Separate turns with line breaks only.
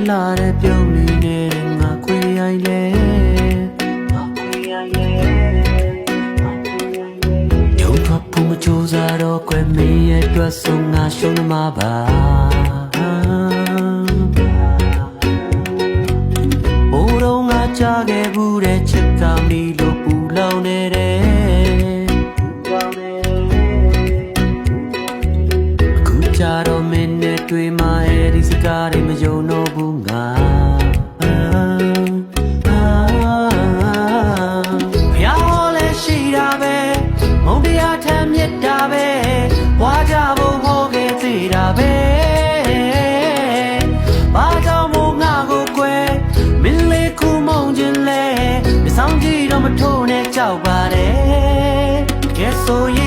လာတဲ့ပြုံးလေးနဲ့ငါခွေရိုင်းလေယုံထွက်ဖို့မကြိုးစားတော့ခွဲမင်းရဲ့အတွက်ဆုံးငါရှုံးနေမှာပါဘိုးတော်ငါကြားခဲ့ဘူးတဲ့ချစ်ကမီလို့ပူလောင်နေတဲ့အခုကြတော့မင်းနဲ့တွေ့မှရဲ့ဒီစကားတွေမယုံတော့ဘူးငါဘုရားဟောလဲရှိတာပဲမုန်းတရားထမ်းမြစ်တာပဲဘွားကြဖို့ဟောခဲ့သေးတာပဲဘာကြောင့်မို့ငါကိုကွယ်မင်းလေးခုမုန်းခြင်းလဲမဆောင်ကြည့်တော့မထိုးနဲ့ကြောက်ပါတယ်ကဲဆိုရင်